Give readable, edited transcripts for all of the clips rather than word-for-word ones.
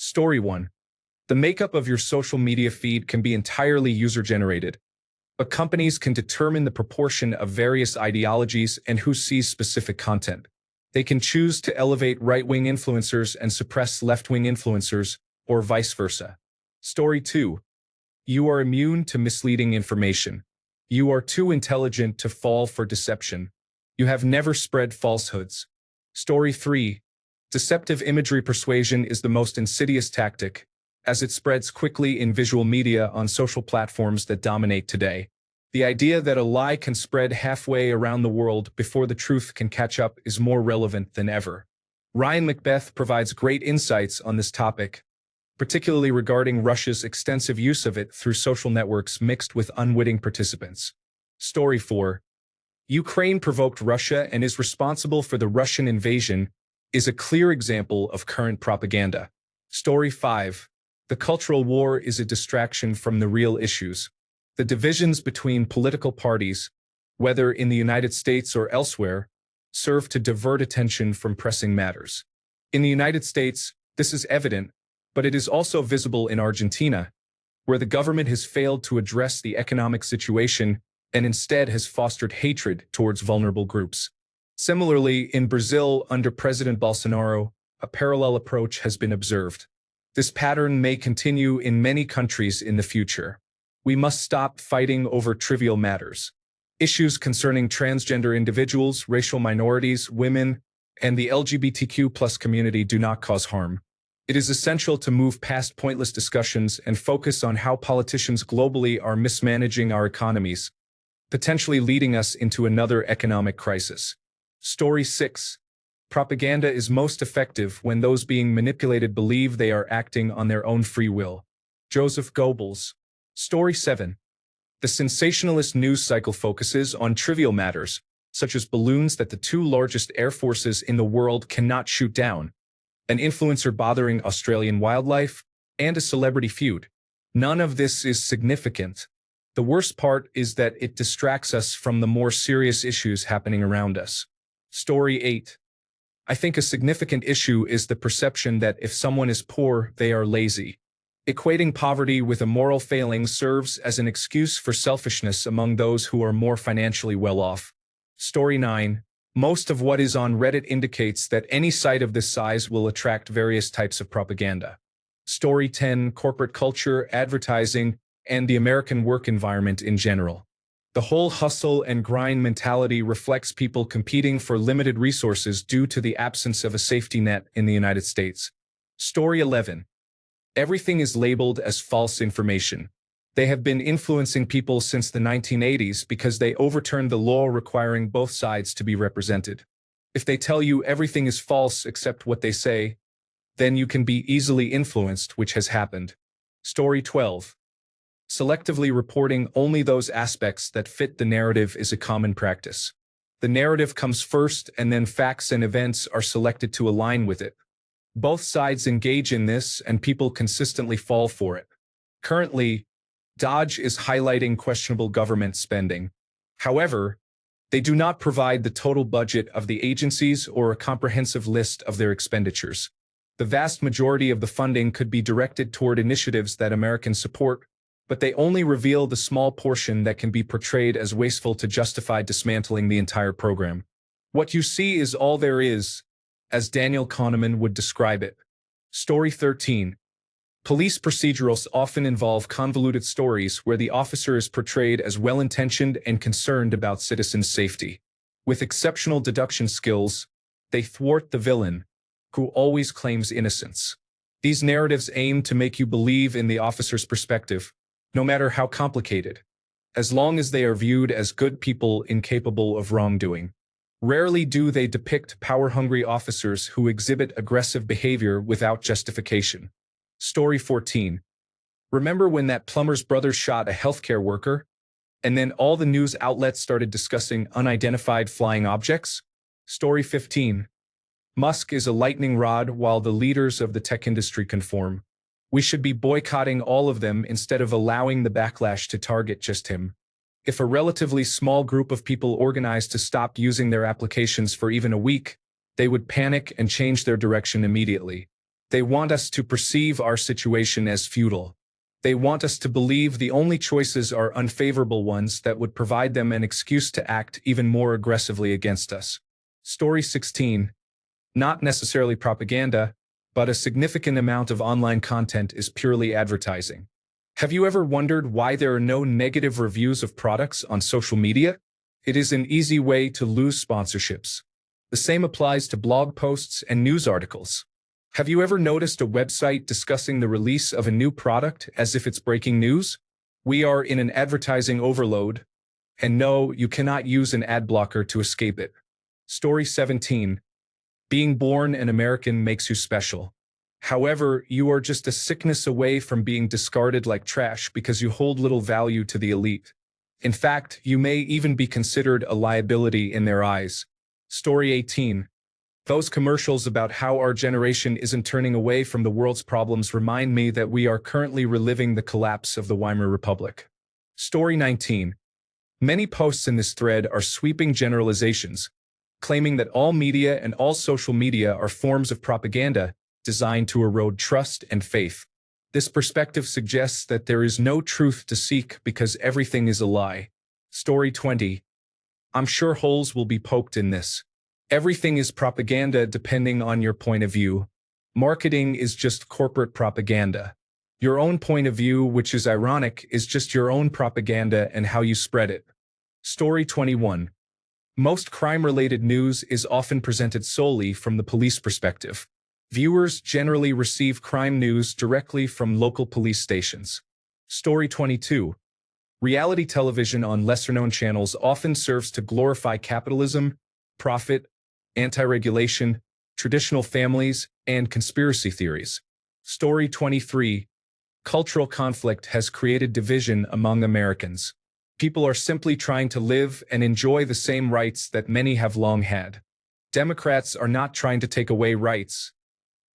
Story 1. The makeup of your social media feed can be entirely user-generated, but companies can determine the proportion of various ideologies and who sees specific content. They can choose to elevate right-wing influencers and suppress left-wing influencers, or vice versa. Story 2. You are immune to misleading information. You are too intelligent to fall for deception. You have never spread falsehoods. Story 3. Deceptive imagery persuasion is the most insidious tactic, as it spreads quickly in visual media on social platforms that dominate today. The idea that a lie can spread halfway around the world before the truth can catch up is more relevant than ever. Ryan Macbeth provides great insights on this topic, particularly regarding Russia's extensive use of it through social networks mixed with unwitting participants. Story 4. Ukraine provoked Russia and is responsible for the Russian invasion is a clear example of current propaganda. Story 5. The cultural war is a distraction from the real issues. The divisions between political parties, whether in the United States or elsewhere, serve to divert attention from pressing matters. In the United States, this is evident, but it is also visible in Argentina, where the government has failed to address the economic situation and instead has fostered hatred towards vulnerable groups. Similarly, in Brazil under President Bolsonaro, a parallel approach has been observed. This pattern may continue in many countries in the future. We must stop fighting over trivial matters. Issues concerning transgender individuals, racial minorities, women, and the LGBTQ+ community do not cause harm. It is essential to move past pointless discussions and focus on how politicians globally are mismanaging our economies, potentially leading us into another economic crisis. Story 6. Propaganda is most effective when those being manipulated believe they are acting on their own free will. Joseph Goebbels. Story 7. The sensationalist news cycle focuses on trivial matters, such as balloons that the two largest air forces in the world cannot shoot down, an influencer bothering Australian wildlife, and a celebrity feud. None of this is significant. The worst part is that it distracts us from the more serious issues happening around us. Story 8. I think a significant issue is the perception that if someone is poor, they are lazy. Equating poverty with a moral failing serves as an excuse for selfishness among those who are more financially well off. Story 9. Most of what is on Reddit indicates that any site of this size will attract various types of propaganda. Story 10. Corporate culture, advertising, and the American work environment in general. The whole hustle and grind mentality reflects people competing for limited resources due to the absence of a safety net in the United States. Story 11. Everything is labeled as false information. They have been influencing people since the 1980s because they overturned the law requiring both sides to be represented. If they tell you everything is false except what they say, then you can be easily influenced, which has happened. Story 12. Selectively reporting only those aspects that fit the narrative is a common practice. The narrative comes first and then facts and events are selected to align with it. Both sides engage in this and people consistently fall for it. Currently, Dodge is highlighting questionable government spending. However, they do not provide the total budget of the agencies or a comprehensive list of their expenditures. The vast majority of the funding could be directed toward initiatives that Americans support, but they only reveal the small portion that can be portrayed as wasteful to justify dismantling the entire program. What you see is all there is, as Daniel Kahneman would describe it. Story 13. Police procedurals often involve convoluted stories where the officer is portrayed as well-intentioned and concerned about citizens' safety. With exceptional deduction skills, they thwart the villain, who always claims innocence. These narratives aim to make you believe in the officer's perspective, no matter how complicated, as long as they are viewed as good people incapable of wrongdoing. Rarely do they depict power-hungry officers who exhibit aggressive behavior without justification. Story 14. Remember when that plumber's brother shot a healthcare worker, and then all the news outlets started discussing unidentified flying objects? Story 15. Musk is a lightning rod while the leaders of the tech industry conform. We should be boycotting all of them instead of allowing the backlash to target just him. If a relatively small group of people organized to stop using their applications for even a week, they would panic and change their direction immediately. They want us to perceive our situation as futile. They want us to believe the only choices are unfavorable ones that would provide them an excuse to act even more aggressively against us. Story 16. Not necessarily propaganda, but a significant amount of online content is purely advertising. Have you ever wondered why there are no negative reviews of products on social media? It is an easy way to lose sponsorships. The same applies to blog posts and news articles. Have you ever noticed a website discussing the release of a new product as if it's breaking news? We are in an advertising overload, and no, you cannot use an ad blocker to escape it. Story 17. Being born an American makes you special. However, you are just a sickness away from being discarded like trash because you hold little value to the elite. In fact, you may even be considered a liability in their eyes. Story 18. Those commercials about how our generation isn't turning away from the world's problems remind me that we are currently reliving the collapse of the Weimar Republic. Story 19. Many posts in this thread are sweeping generalizations, claiming that all media and all social media are forms of propaganda designed to erode trust and faith. This perspective suggests that there is no truth to seek because everything is a lie. Story 20. I'm sure holes will be poked in this. Everything is propaganda depending on your point of view. Marketing is just corporate propaganda. Your own point of view, which is ironic, is just your own propaganda and how you spread it. Story 21. Most crime-related news is often presented solely from the police perspective. Viewers generally receive crime news directly from local police stations. Story 22. Reality television on lesser-known channels often serves to glorify capitalism, profit, anti-regulation, traditional families, and conspiracy theories. Story 23. Cultural conflict has created division among Americans. People are simply trying to live and enjoy the same rights that many have long had. Democrats are not trying to take away rights.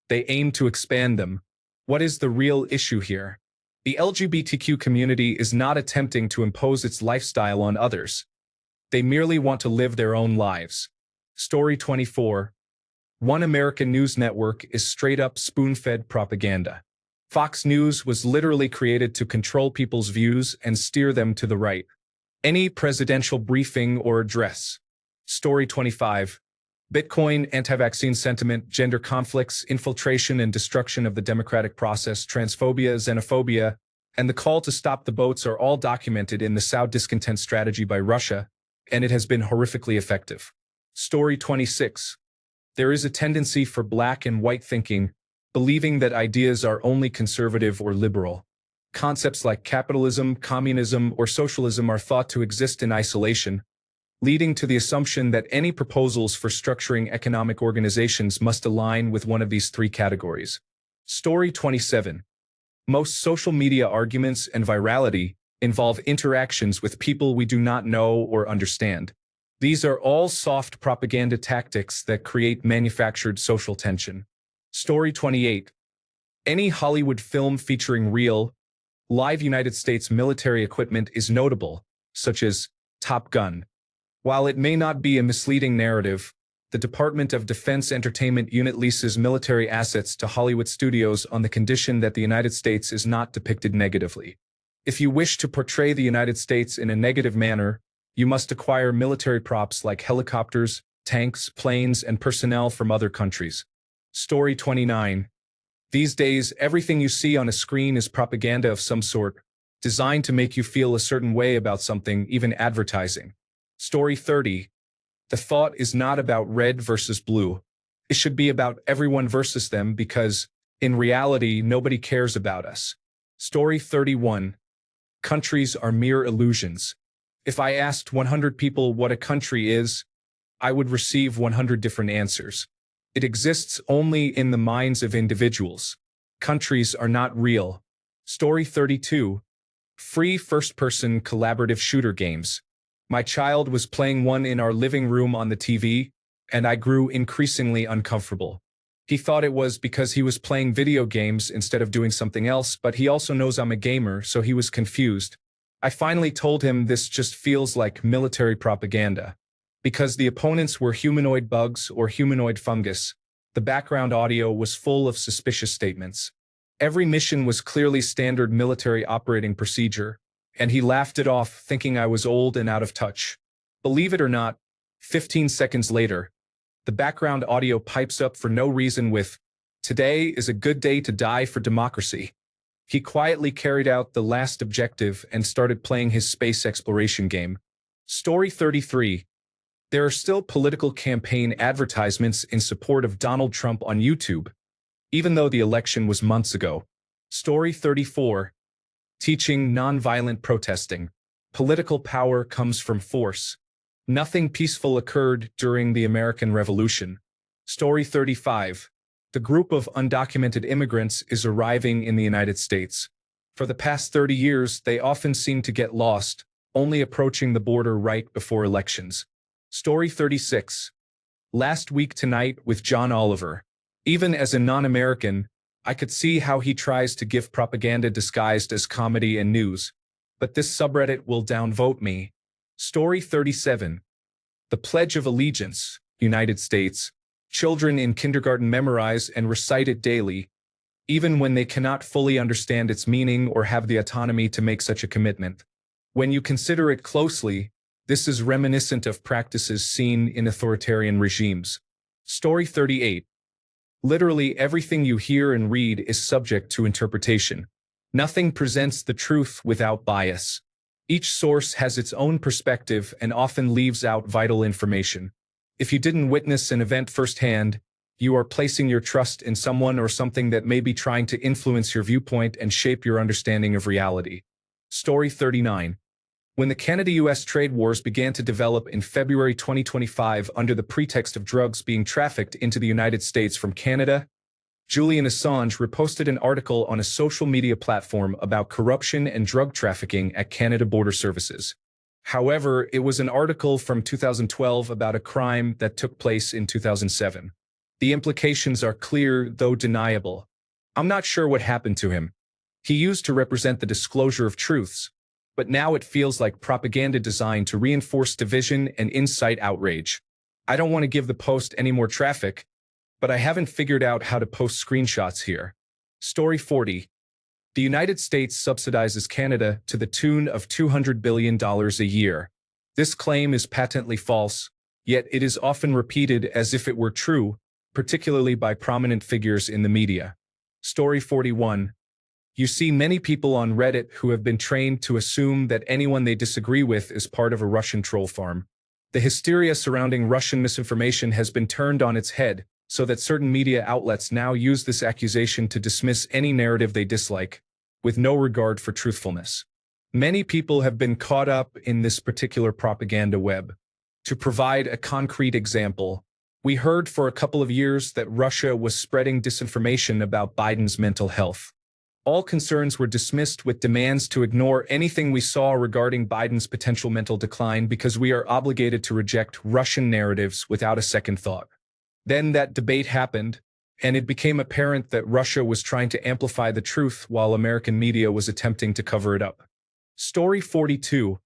They aim to expand them. What is the real issue here? The LGBTQ community is not attempting to impose its lifestyle on others. They merely want to live their own lives. Story 24. One American news network is straight-up spoon-fed propaganda. Fox News was literally created to control people's views and steer them to the right. Any presidential briefing or address. Story 25. Bitcoin, anti-vaccine sentiment, gender conflicts, infiltration and destruction of the democratic process, transphobia, xenophobia, and the call to stop the boats are all documented in the Sow discontent strategy by Russia, and it has been horrifically effective. Story 26. There is a tendency for black and white thinking, believing that ideas are only conservative or liberal. Concepts like capitalism, communism, or socialism are thought to exist in isolation, leading to the assumption that any proposals for structuring economic organizations must align with one of these three categories. Story 27. Most social media arguments and virality involve interactions with people we do not know or understand. These are all soft propaganda tactics that create manufactured social tension. Story 28. Any Hollywood film featuring real, live United States military equipment is notable, such as Top Gun. While it may not be a misleading narrative, the Department of Defense Entertainment Unit leases military assets to Hollywood studios on the condition that the United States is not depicted negatively. If you wish to portray the United States in a negative manner, you must acquire military props like helicopters, tanks, planes, and personnel from other countries. Story 29. These days, everything you see on a screen is propaganda of some sort, designed to make you feel a certain way about something, even advertising. Story 30. The thought is not about red versus blue. It should be about everyone versus them because, in reality, nobody cares about us. Story 31. Countries are mere illusions. If I asked 100 people what a country is, I would receive 100 different answers. It exists only in the minds of individuals. Countries are not real. Story 32. Free first-person collaborative shooter games. My child was playing one in our living room on the TV, and I grew increasingly uncomfortable. He thought it was because he was playing video games instead of doing something else, but he also knows I'm a gamer, so he was confused. I finally told him this just feels like military propaganda. Because the opponents were humanoid bugs or humanoid fungus, The background audio was full of suspicious statements. Every mission was clearly standard military operating procedure, and he laughed it off, thinking I was old and out of touch. Believe it or not, 15 seconds later, the background audio pipes up for no reason with, "Today is a good day to die for democracy." He quietly carried out the last objective and started playing his space exploration game. Story 33. There are still political campaign advertisements in support of Donald Trump on YouTube, even though the election was months ago. Story 34. Teaching nonviolent protesting. Political power comes from force. Nothing peaceful occurred during the American Revolution. Story 35. The group of undocumented immigrants is arriving in the United States. For the past 30 years, they often seem to get lost, only approaching the border right before elections. Story 36. Last week tonight with John Oliver. Even as a non-American, I could see how he tries to give propaganda disguised as comedy and news. But this subreddit will downvote me. Story 37. The Pledge of Allegiance, United States. Children in kindergarten memorize and recite it daily, even when they cannot fully understand its meaning or have the autonomy to make such a commitment. When you consider it closely, this is reminiscent of practices seen in authoritarian regimes. Story 38. Literally everything you hear and read is subject to interpretation. Nothing presents the truth without bias. Each source has its own perspective and often leaves out vital information. If you didn't witness an event firsthand, you are placing your trust in someone or something that may be trying to influence your viewpoint and shape your understanding of reality. Story 39. When the Canada-US trade wars began to develop in February 2025 under the pretext of drugs being trafficked into the United States from Canada, Julian Assange reposted an article on a social media platform about corruption and drug trafficking at Canada Border Services. However, it was an article from 2012 about a crime that took place in 2007. The implications are clear, though deniable. I'm not sure what happened to him. He used to represent the disclosure of truths, but now it feels like propaganda designed to reinforce division and incite outrage. I don't want to give the post any more traffic, but I haven't figured out how to post screenshots here. Story 40. The United States subsidizes Canada to the tune of $200 billion a year. This claim is patently false, yet it is often repeated as if it were true, particularly by prominent figures in the media. Story 41. You see many people on Reddit who have been trained to assume that anyone they disagree with is part of a Russian troll farm. The hysteria surrounding Russian misinformation has been turned on its head, so that certain media outlets now use this accusation to dismiss any narrative they dislike, with no regard for truthfulness. Many people have been caught up in this particular propaganda web. To provide a concrete example, we heard for a couple of years that Russia was spreading disinformation about Biden's mental health. All concerns were dismissed with demands to ignore anything we saw regarding Biden's potential mental decline because we are obligated to reject Russian narratives without a second thought. Then that debate happened, and it became apparent that Russia was trying to amplify the truth while American media was attempting to cover it up. Story 42.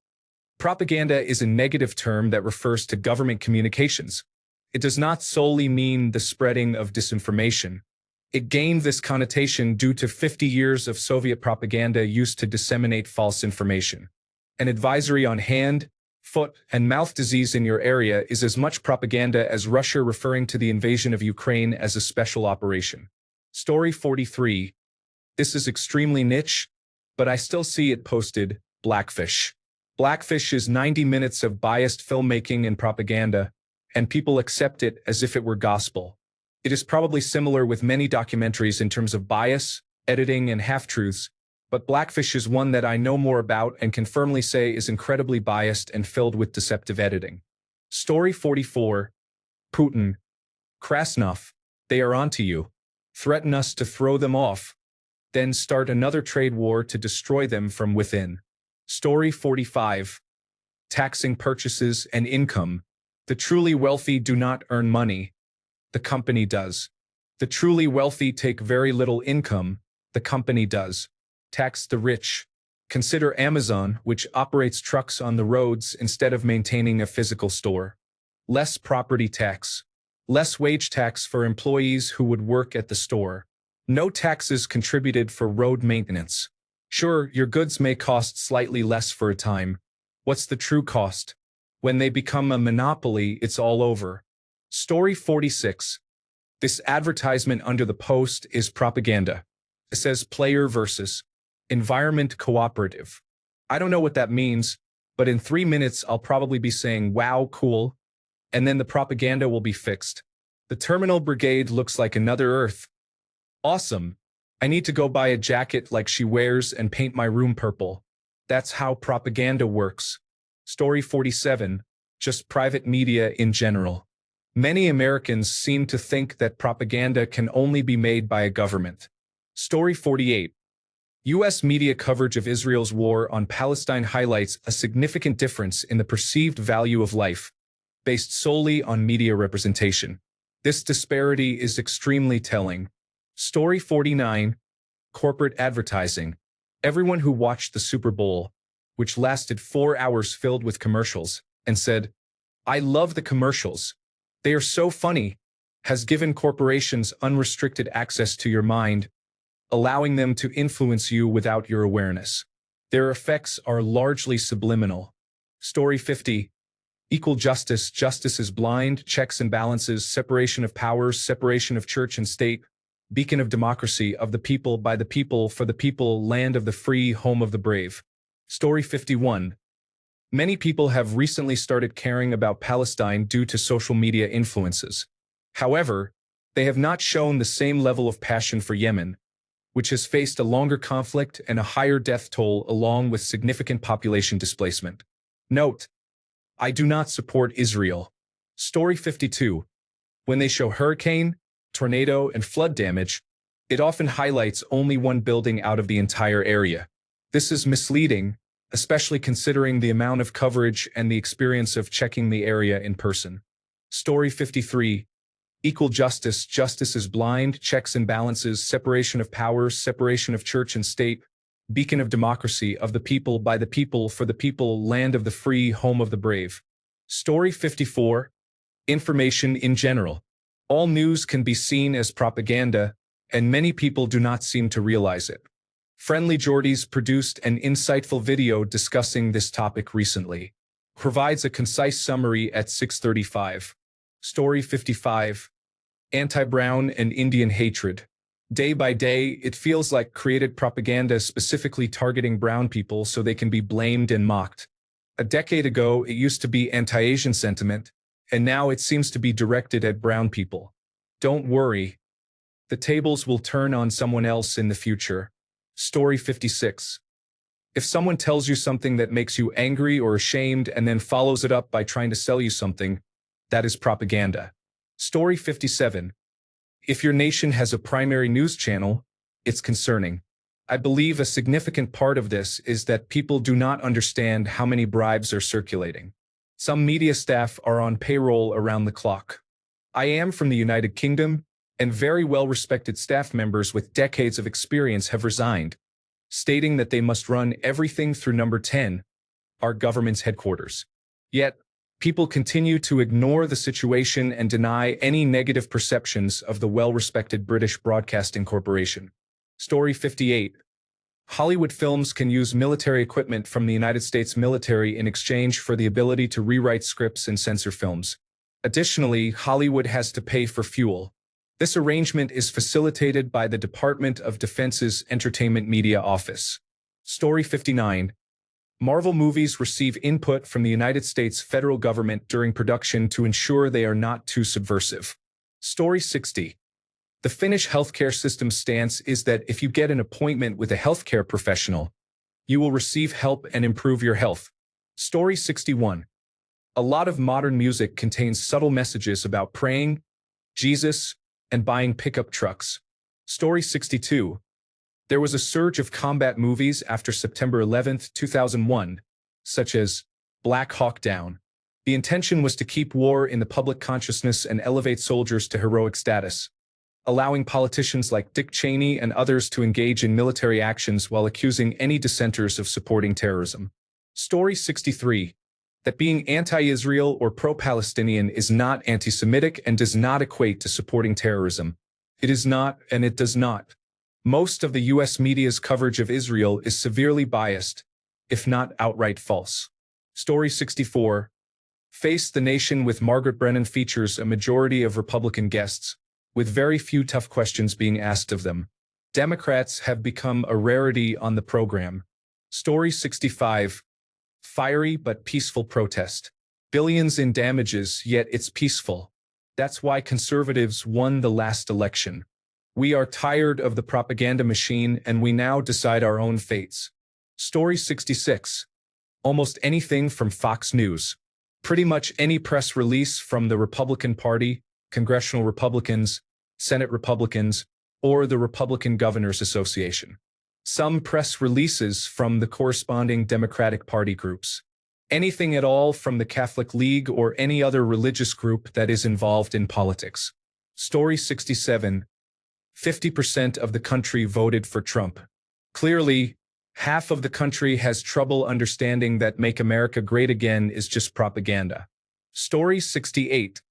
Propaganda is a negative term that refers to government communications. It does not solely mean the spreading of disinformation. It gained this connotation due to 50 years of Soviet propaganda used to disseminate false information. An advisory on hand, foot, and mouth disease in your area is as much propaganda as Russia referring to the invasion of Ukraine as a special operation. Story 43. This is extremely niche, but I still see it posted. Blackfish. Blackfish is 90 minutes of biased filmmaking and propaganda, and people accept it as if it were gospel. It is probably similar with many documentaries in terms of bias, editing, and half-truths, but Blackfish is one that I know more about and can firmly say is incredibly biased and filled with deceptive editing. Story 44. Putin. Krasnov. They are onto you. Threaten us to throw them off, then start another trade war to destroy them from within. Story 45. Taxing purchases and income. The truly wealthy do not earn money. The company does. The truly wealthy take very little income. The company does. Tax the rich. Consider Amazon, which operates trucks on the roads instead of maintaining a physical store. Less property tax. Less wage tax for employees who would work at the store. No taxes contributed for road maintenance. Sure, your goods may cost slightly less for a time. What's the true cost? When they become a monopoly, it's all over. Story 46. This advertisement under the post is propaganda. It says player versus environment cooperative. I don't know what that means, but in 3 minutes I'll probably be saying, wow, cool, and then the propaganda will be fixed. The terminal brigade looks like another Earth. Awesome. I need to go buy a jacket like she wears and paint my room purple. That's how propaganda works. Story 47. Just private media in general. Many Americans seem to think that propaganda can only be made by a government. Story 48. U.S. media coverage of Israel's war on Palestine highlights a significant difference in the perceived value of life, based solely on media representation. This disparity is extremely telling. Story 49. Corporate advertising. Everyone who watched the Super Bowl, which lasted 4 hours filled with commercials, and said, "I love the commercials. They are so funny," has given corporations unrestricted access to your mind, allowing them to influence you without your awareness. Their effects are largely subliminal. Story 50. Equal justice. Justice is blind, checks and balances, separation of powers, separation of church and state, beacon of democracy, of the people, by the people, for the people, land of the free, home of the brave. Story 51. Many people have recently started caring about Palestine due to social media influences. However, they have not shown the same level of passion for Yemen, which has faced a longer conflict and a higher death toll along with significant population displacement. Note: I do not support Israel. Story 52. When they show hurricane, tornado, and flood damage, it often highlights only one building out of the entire area. This is misleading, especially considering the amount of coverage and the experience of checking the area in person. Story 53. Equal justice. Justice is blind, checks and balances, separation of powers, separation of church and state, beacon of democracy, of the people, by the people, for the people, land of the free, home of the brave. Story 54. Information in general. All news can be seen as propaganda, and many people do not seem to realize it. Friendly Jordies produced an insightful video discussing this topic recently. Provides a concise summary at 6:35. Story 55. Anti-Brown and Indian hatred. Day by day, it feels like created propaganda specifically targeting brown people so they can be blamed and mocked. A decade ago, it used to be anti-Asian sentiment, and now it seems to be directed at brown people. Don't worry. The tables will turn on someone else in the future. Story 56. If someone tells you something that makes you angry or ashamed and then follows it up by trying to sell you something, that is propaganda. Story 57. If your nation has a primary news channel, it's concerning. I believe a significant part of this is that people do not understand how many bribes are circulating. Some media staff are on payroll around the clock. I am from the United Kingdom, and very well-respected staff members with decades of experience have resigned, stating that they must run everything through number 10, our government's headquarters. Yet, people continue to ignore the situation and deny any negative perceptions of the well-respected British Broadcasting Corporation. Story 58. Hollywood films can use military equipment from the United States military in exchange for the ability to rewrite scripts and censor films. Additionally, Hollywood has to pay for fuel. This arrangement is facilitated by the Department of Defense's Entertainment Media Office. Story 59. Marvel movies receive input from the United States federal government during production to ensure they are not too subversive. Story 60. The Finnish healthcare system's stance is that if you get an appointment with a healthcare professional, you will receive help and improve your health. Story 61. A lot of modern music contains subtle messages about praying, Jesus, and buying pickup trucks. Story 62. There was a surge of combat movies after September 11, 2001, such as Black Hawk Down. The intention was to keep war in the public consciousness and elevate soldiers to heroic status, allowing politicians like Dick Cheney and others to engage in military actions while accusing any dissenters of supporting terrorism. Story 63. That being anti-Israel or pro-Palestinian is not anti-Semitic and does not equate to supporting terrorism. It is not, and it does not. Most of the U.S. media's coverage of Israel is severely biased, if not outright false. Story 64. Face the Nation with Margaret Brennan features a majority of Republican guests, with very few tough questions being asked of them. Democrats have become a rarity on the program. Story 65. Fiery but peaceful protest. Billions in damages, yet it's peaceful. That's why conservatives won the last election. We are tired of the propaganda machine and we now decide our own fates. Story 66. Almost anything from Fox News. Pretty much any press release from the Republican Party, congressional Republicans, Senate Republicans, or the Republican Governors Association. Some press releases from the corresponding Democratic Party groups. Anything at all from the Catholic League or any other religious group that is involved in politics. Story 67. 50% of the country voted for Trump. Clearly, half of the country has trouble understanding that Make America Great Again is just propaganda. Story 68.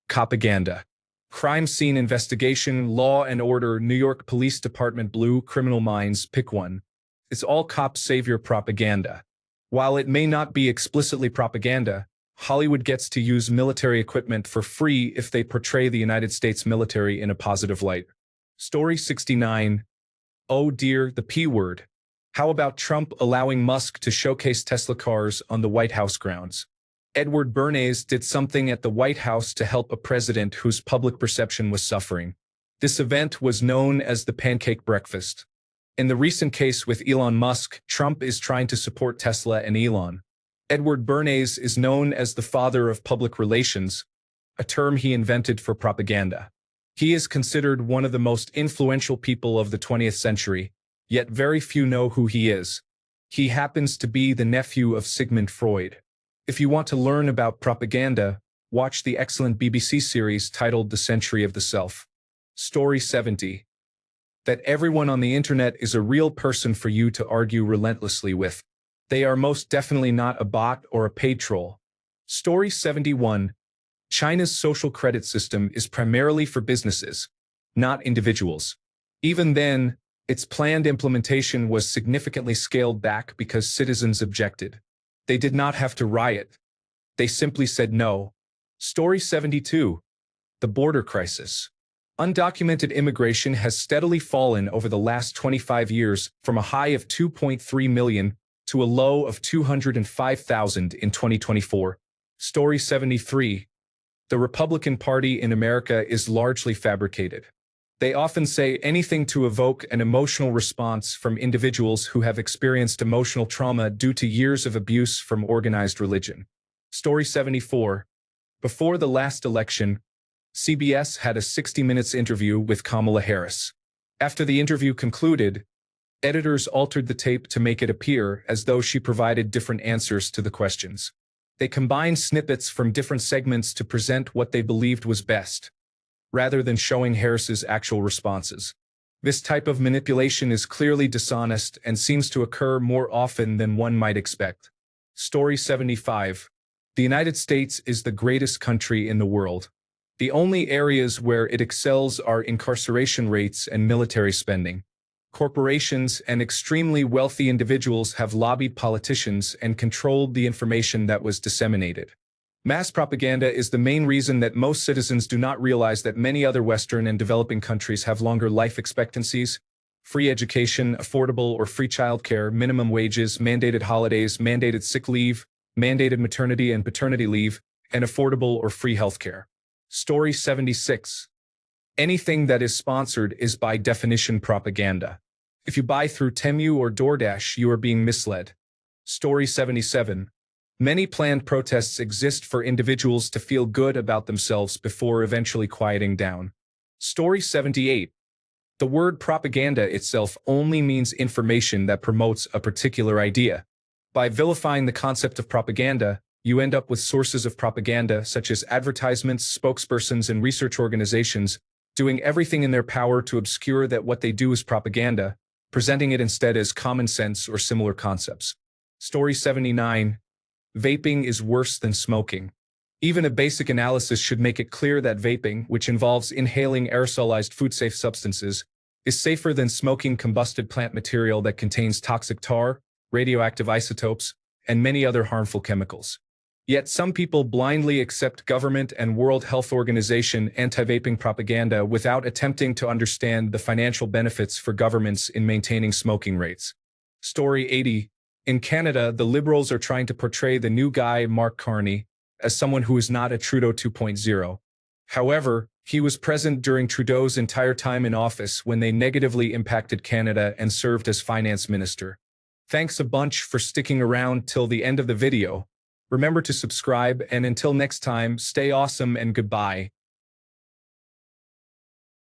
Copaganda. Crime scene investigation, law and order, New York Police Department, Blue, Criminal Minds, pick one. It's all cop savior propaganda. While it may not be explicitly propaganda, Hollywood gets to use military equipment for free if they portray the United States military in a positive light. Story 69. Oh dear, the P word. How about Trump allowing Musk to showcase Tesla cars on the White House grounds? Edward Bernays did something at the White House to help a president whose public perception was suffering. This event was known as the Pancake Breakfast. In the recent case with Elon Musk, Trump is trying to support Tesla and Elon. Edward Bernays is known as the father of public relations, a term he invented for propaganda. He is considered one of the most influential people of the 20th century, yet very few know who he is. He happens to be the nephew of Sigmund Freud. If you want to learn about propaganda, watch the excellent BBC series titled The Century of the Self. Story 70. That everyone on the internet is a real person for you to argue relentlessly with. They are most definitely not a bot or a paid troll. Story 71. China's social credit system is primarily for businesses, not individuals. Even then, its planned implementation was significantly scaled back because citizens objected. They did not have to riot. They simply said no. Story 72. The border crisis. Undocumented immigration has steadily fallen over the last 25 years from a high of 2.3 million to a low of 205,000 in 2024. Story 73. The Republican Party in America is largely fabricated. They often say anything to evoke an emotional response from individuals who have experienced emotional trauma due to years of abuse from organized religion. Story 74. Before the last election, CBS had a 60 Minutes interview with Kamala Harris. After the interview concluded, editors altered the tape to make it appear as though she provided different answers to the questions. They combined snippets from different segments to present what they believed was best, rather than showing Harris's actual responses. This type of manipulation is clearly dishonest and seems to occur more often than one might expect. Story 75. The United States is the greatest country in the world. The only areas where it excels are incarceration rates and military spending. Corporations and extremely wealthy individuals have lobbied politicians and controlled the information that was disseminated. Mass propaganda is the main reason that most citizens do not realize that many other Western and developing countries have longer life expectancies, free education, affordable or free childcare, minimum wages, mandated holidays, mandated sick leave, mandated maternity and paternity leave, and affordable or free healthcare. Story 76. Anything that is sponsored is by definition propaganda. If you buy through Temu or DoorDash, you are being misled. Story 77. Many planned protests exist for individuals to feel good about themselves before eventually quieting down. Story 78. The word propaganda itself only means information that promotes a particular idea. By vilifying the concept of propaganda, you end up with sources of propaganda such as advertisements, spokespersons, and research organizations doing everything in their power to obscure that what they do is propaganda, presenting it instead as common sense or similar concepts. Story 79. Vaping is worse than smoking. Even a basic analysis should make it clear that vaping, which involves inhaling aerosolized food-safe substances, is safer than smoking combusted plant material that contains toxic tar, radioactive isotopes, and many other harmful chemicals. Yet some people blindly accept government and World Health Organization anti-vaping propaganda without attempting to understand the financial benefits for governments in maintaining smoking rates. Story 80. In Canada, the Liberals are trying to portray the new guy, Mark Carney, as someone who is not a Trudeau 2.0. However, he was present during Trudeau's entire time in office when they negatively impacted Canada and served as finance minister. Thanks a bunch for sticking around till the end of the video. Remember to subscribe, and until next time, stay awesome and goodbye.